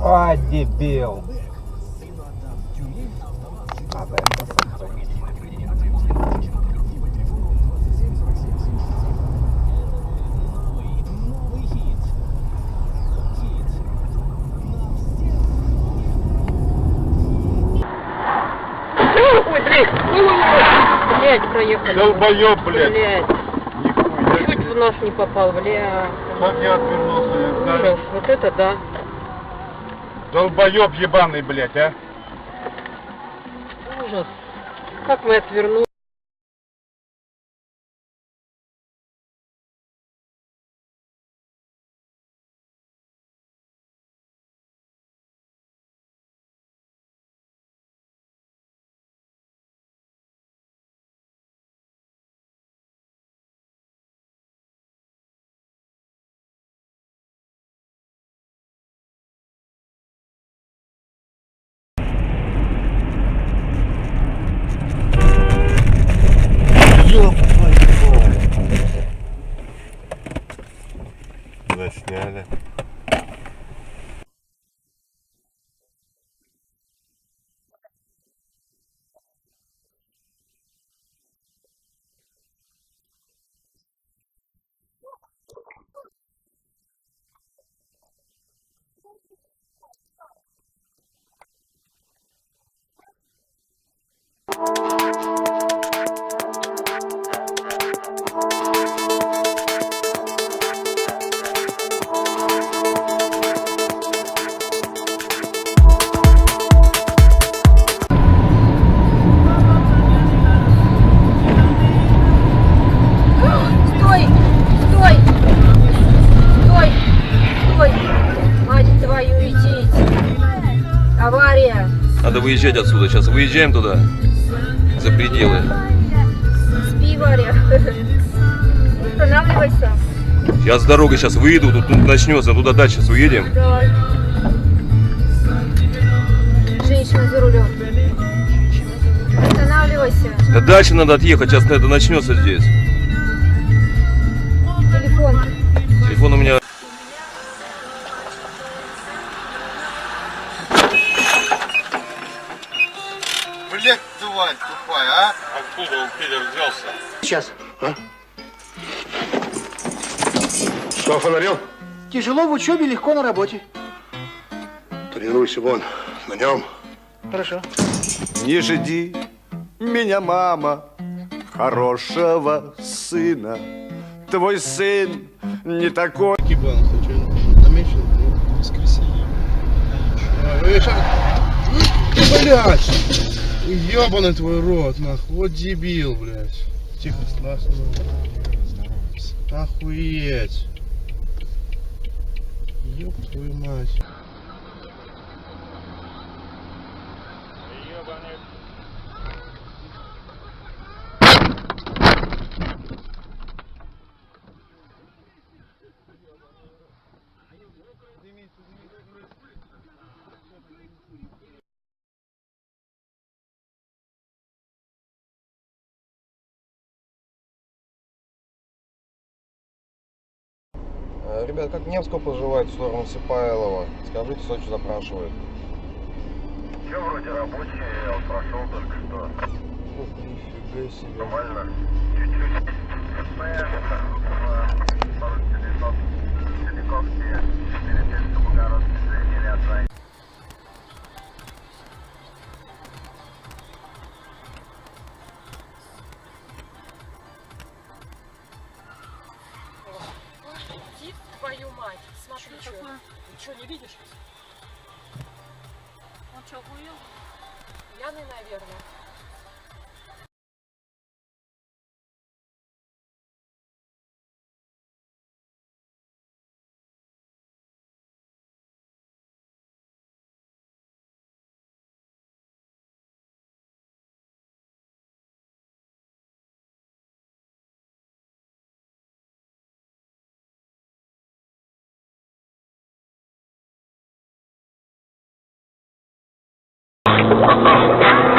Ой, дебил. Надо это сохранить. Ой, блядь, блядь, проехали. Долбоёб, блядь. Блядь, Нихуя. чуть в нос не попал, блядь. Как я отвернулся? Ужас, вот это да. Долбоёб ебаный, блядь, а? Ужас. Как мы отвернули. Засняли. Стой! Стой! Стой! Стой! Мать твою, идите! Авария! Надо выезжать отсюда. Сейчас выезжаем туда, за пределы. Спи, Варя! Останавливайся! Сейчас с дороги сейчас выйду, тут начнется, туда дальше сейчас уедем. Давай! Женщина за рулем! Останавливайся! Да дальше надо отъехать, сейчас это начнется здесь. Телефон! Телефон у меня... Блядь, тварь тупая, а? Откуда он, пидор, взялся? Сейчас. Что, фонарем? Тяжело в учебе, легко на работе. Тренируйся вон, на нем. Хорошо. Не жди меня, мама, хорошего сына. Твой сын не такой. Кибан, ты что, намечен? Воскресенье. Блядь! Ёбаный твой рот, нахуй. Вот дебил, блядь. Тихо, страшно. Охуеть. Ёб твою мать. Ребят, как Невского поживает в сторону Сипайлова? Скажите, Сочи запрашивает. Все вроде рабочий, я вот прошел только что. Ух, нифига себе. Нормально. Чуть-чуть СП, пару телефонов, Целиковские, 4 Богородские заявили о двойне. Твою мать, смотри, что. Ты что, не видишь? Он что, хуел? Пьяный, наверное. Thank you.